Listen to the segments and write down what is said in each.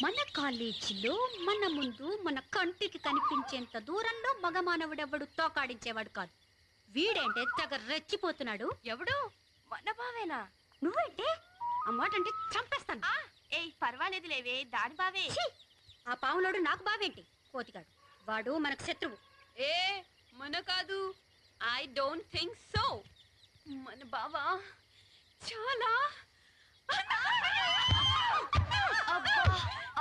మన కాలేజీలో మన ముందు మన కంటికి కనిపించేంత దూరంలో మగ మానవుడెవడు తోకాడించేవాడు కాదు. వీడేంటే తెగ రెచ్చిపోతున్నాడు. ఎవడు? మన బావేనా? నువ్వేంటే ఆ మాట అంటే చంపేస్తాను. ఏయ్ పర్వాలేదు లేవే, దాని బావే. ఆ పావులోడు నాకు బావేంటి? కోతిగాడు వాడు మనకు శత్రువు. ఏ మన కాదు, ఐ డోంట్ థింక్ సో. మన బావా చాలా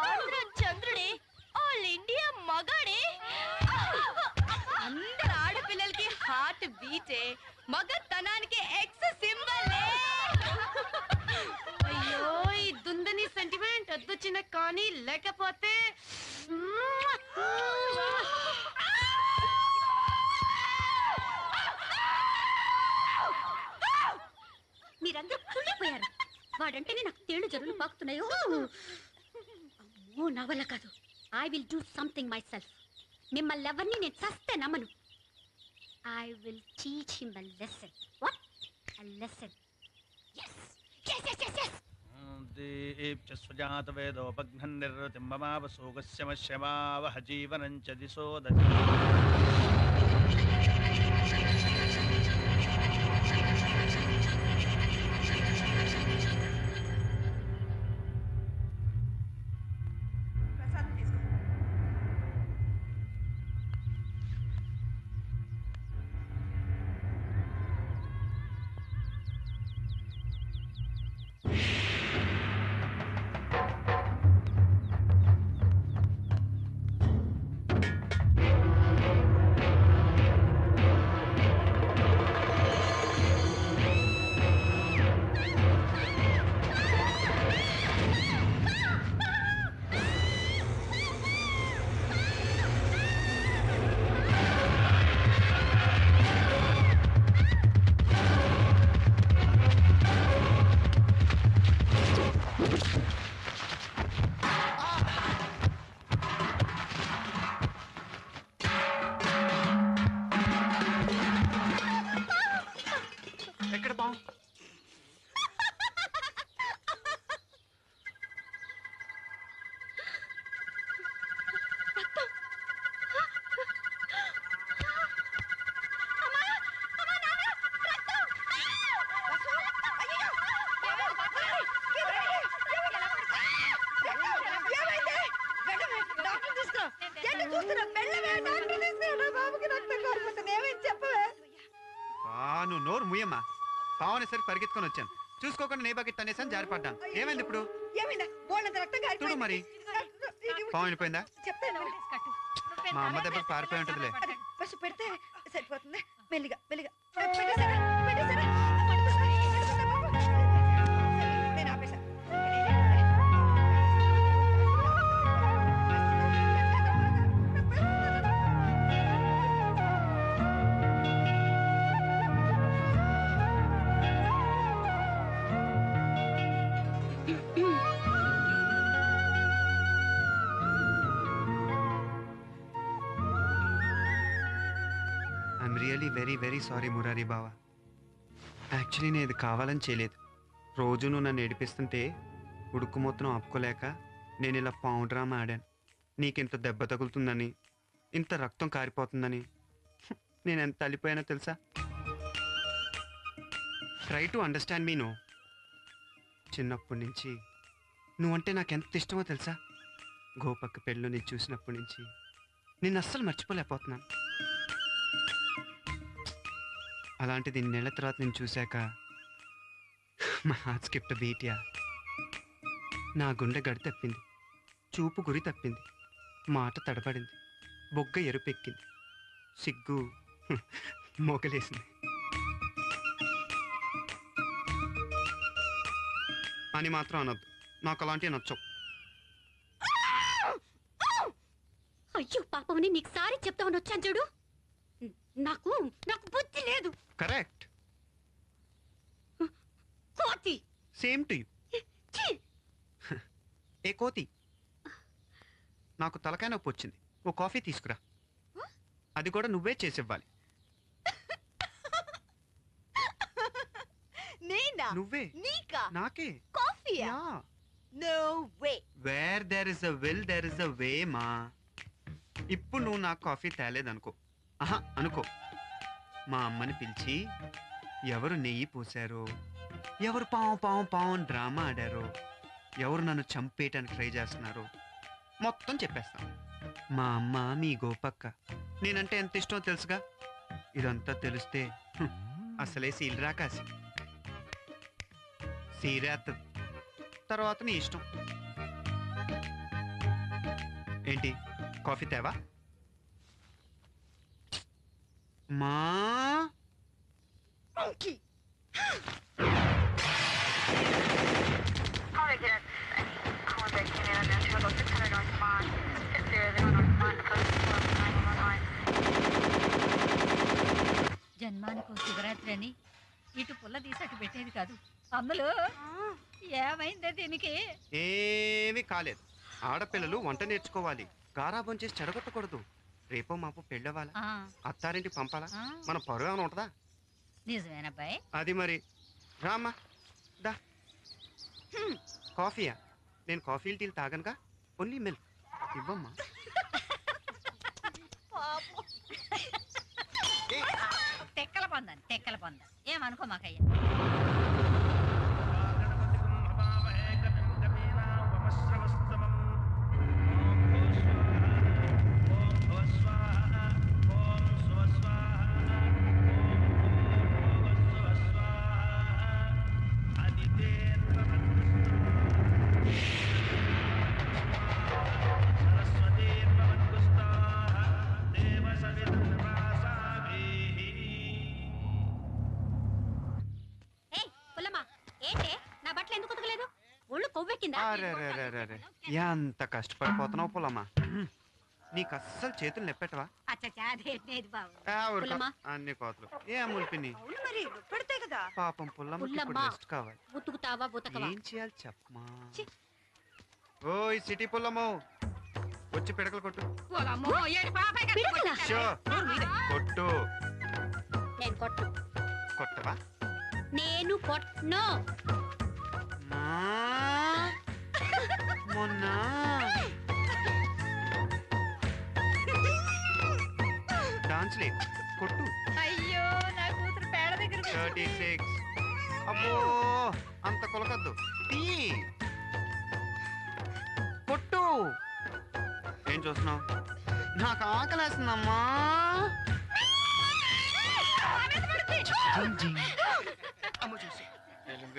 ఆంధ్ర చంద్రుడే, ఆల్ ఇండియా మగాడే. అందరు ఆడపిల్లలకి హార్ట్ బీటే, మగతనానికి ఎక్స్ సింబల్. అయ్యో ఈ దుందని సెంటిమెంట్ వద్దొచ్చిన కానీ లేకపోతే మీరందరూ కుళ్ళిపోయారు. వాడంటేనే నాకు తేళ్లు జరులు పాకుతున్నాయో. అమ్మో నా వల్ల కాదు. I will do something my self. మిమ్మల్ని ఎవరిని నేను చస్తే నమ్మను. I will teach him a lesson. What? A lesson. yes yes yes yes yes Deepya స్వజాత వేదోపఘ్నం నిర్వతింబమావ సోగస్యమశ్యమావహ జీవనం చ దిశో దశ. ఎక్కడ బావు? నువ్వు నోరు ముయ్యమ్మా. పావనేసరికి పరిగెత్తుకొని వచ్చాను, చూసుకోకుండా నీ బకెట్ తనేసాను, జారిపడ్డాను. ఏమైంది ఇప్పుడు? చూడు మరి, పావు వెళ్ళిపోయిందా? మా అమ్మ దెబ్బకి పారిపోయి ఉంటుందిలే. పసు పెడితే సరిపోతుంది. మెల్లిగా మెల్లిగా నేను ఆపేసా. I'm really very very sorry Murari బావా. యాక్చువల్లీ నేను ఇది కావాలని చేయలేదు. రోజు నువ్వు నన్ను ఏడిపిస్తుంటే ఉడుకు మొత్తం ఆపుకోలేక నేను ఇలా పావు డ్రామా ఆడాను. నీకింత దెబ్బ తగులుతుందని, ఇంత రక్తం కారిపోతుందని నేను ఎంత అలిపోయానో తెలుసా? Try to understand me. No, చిన్నప్పటి నుంచి నువ్వంటే నాకు ఎంత ఇష్టమో తెలుసా? గోపక్క పెళ్ళి నేను చూసినప్పటి నుంచి నేను అస్సలు మర్చిపోలేకపోతున్నాను. అలాంటిది నెల తర్వాత నేను చూశాక మా హార్ట్ స్కిప్ట్ బీట్. యా, నా గుండె గడి తప్పింది, చూపు గురి తప్పింది, మాట తడబడింది, బొగ్గ ఎరుపెక్కింది, సిగ్గు మొగలేసింది అని మాత్రం అనొద్దు. నాకు అలాంటివి నచ్చవు. అయ్యో పాపమని నీకు సారీ చెప్తామని వచ్చాను చూడు. నాకు నాకు బుద్ధి లేదు. కరెక్ట్. కోతి. Same to you. ఏ కోతి, నాకు తలకాయ నొప్పి వచ్చింది, ఓ కాఫీ తీసుకురా. అది కూడా నువ్వే చేసివ్వాలి. నేనా? నువ్వే. నీకా? నాకే. కాఫీయా? No way. Where there is a will there is a way మా. ఇప్పుడు నువ్వు నాకు కాఫీ తేలేదనుకో, ఆహా అనుకో, మా అమ్మని పిలిచి ఎవరు నెయ్యి పోసారో, ఎవరు పావు పావు పావు అని డ్రామా ఆడారో, ఎవరు నన్ను చంపేయటానికి ట్రై చేస్తున్నారో మొత్తం చెప్పేస్తాను. మా అమ్మ మీ గోపక్క, నేనంటే ఎంత ఇష్టమో తెలుసుగా. ఇదంతా తెలిస్తే అసలే సీల్ రాకాసి సీరేత్తది. తర్వాత నీ ఇష్టం. ఏంటి కాఫీ తేవా మా? Monkey. జన్మానికి శివరాత్రి అని ఇటు పుల్ల తీసి అటు పెట్టేది కాదు. అమ్మలు ఏమైందే దీనికి? ఏమీ కాలేదు. ఆడపిల్లలు వంట నేర్చుకోవాలి, గారాబం చేసి చెడగొట్టకూడదు. రేపో మాపు పెళ్ళవాలా, ఆ, అత్తారింటికి పంపాలా, ఆ, మన పరువు ఏమైనా ఉంటుందా? నిజమేనబ్బాయి. అది మరి. రామ్మా దా. కాఫీయా? నేను కాఫీలు టీలు తాగనుగా, ఓన్లీ మిల్క్ ఇవ్వమ్మా. తెక్కల పొంద ఏమనుకో మాకయ్య. అరెరెరెరెరె. ఎంత కష్టపడిపోతున్నావు పుల్లమ్మా. నీకు అస్సలు చేతులు నెప్పెట్టవా? పుల్లమ్మా. అన్ని కోతలు ఏ ములిపిని. అవును మరి పెడితే కదా. పాపం పుల్లమ్మకి ఇప్పుడు పుల్లమ్మా. రెస్ట్ కావాలి. ఉతుకుతావా ఉతకవా? ఏం చేయాలి చెప్పమా? ఛీ. ఓయ్ సిటీ పుల్లమ్మో, వచ్చి పిడకలు కొట్టు. పిడకలా? షో కొట్టు. నేను కొట్టు. కొట్టవా? నేను కొట్ను. మా మొన్న డాన్స్ లే కొట్టు. అయ్యో నా కూతురు పేడ దగ్గర 36. అబ్బో అంత కొలకద్దు. తీ కొట్టు. ఏం చూస్తున్నావు? నాకు ఆకలేస్తుందమ్మా. అమ్మ చూసి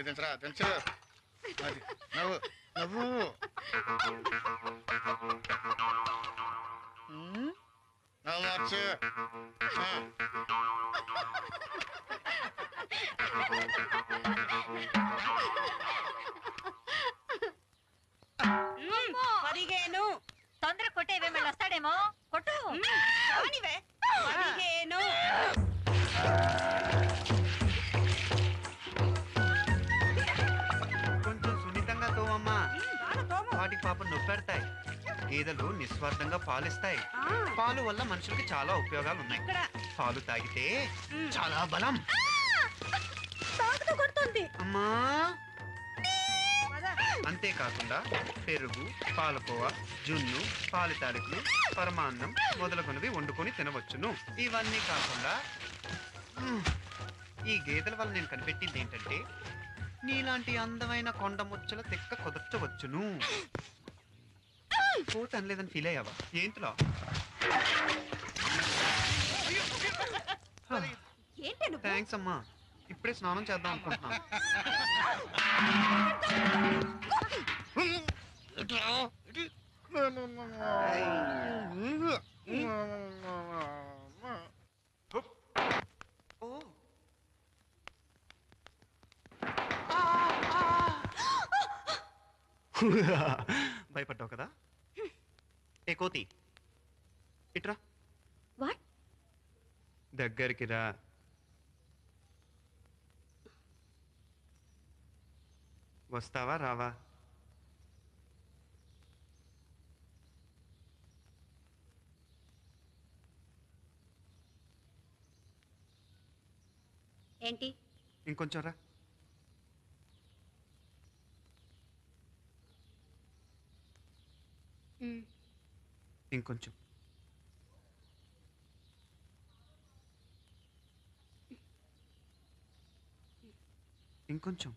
దించరా దించు. అది నవ్వు నవ్వు. నవ్వు మార్చు. పదిహేను. తొందర కొట్టేవే మళ్ళీ వస్తాడేమో. కొట్టు. కానివే. 15. కొంచెం సున్నితంగా తోమమ్మా, బాగా తోము. వాటికి పాపం నొప్పెడతాయి. గేదెలు నిస్వార్థంగా పాలిస్తాయి. పాలు వల్ల మనుషులకి చాలా ఉపయోగాలు ఉన్నాయి. ఇక్కడ పాలు తాగితే చాలా బలం. తాగుతూ కొడుతుంది. అమ్మా పద. అంతేకాకుండా పెరుగు, పాలకోవ, జున్ను, పాలు తాలికలు, పరమాన్నం మొదలగునవి వండుకొని తినవచ్చును. ఇవన్నీ కాకుండా ఈ గేదెల వల్ల నేను కనిపెట్టింది ఏంటంటే, నీలాంటి అందమైన కొండ ముచ్చల తెక్క కుదర్చవచ్చును. పోత అనలేదని ఫీల్ అయ్యావా? ఏంటిలో ఏంటి నువ్వు? థ్యాంక్స్ అమ్మా. ఇప్పుడే స్నానం చేద్దాం అనుకుంటున్నాను. ఓ భయపడ్డావు కదా? ఏ కోతి ఇట్రా. వాట్? దగ్గరికి రా. వస్తావా రావా? ఏంటి? ఇంకొంచెం రా. ఇంకొంచెం. ఇంకొంచెం.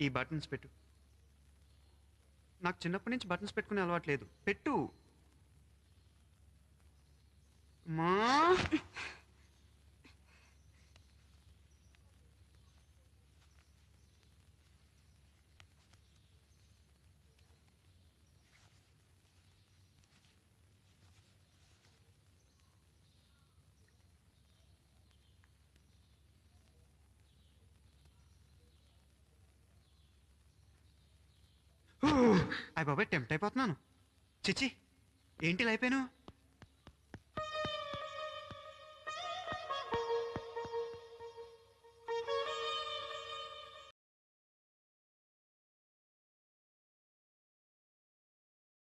ఈ బటన్స్ పెట్టు. నాకు చిన్నప్పటి నుంచి బటన్స్ పెట్టుకునే అలవాటు లేదు. పెట్టు. మా అయ్య బాబాయ్ టెంప్ట్ అయిపోతున్నాను. చిచి ఏంటి ఇలా అయిపోయాను?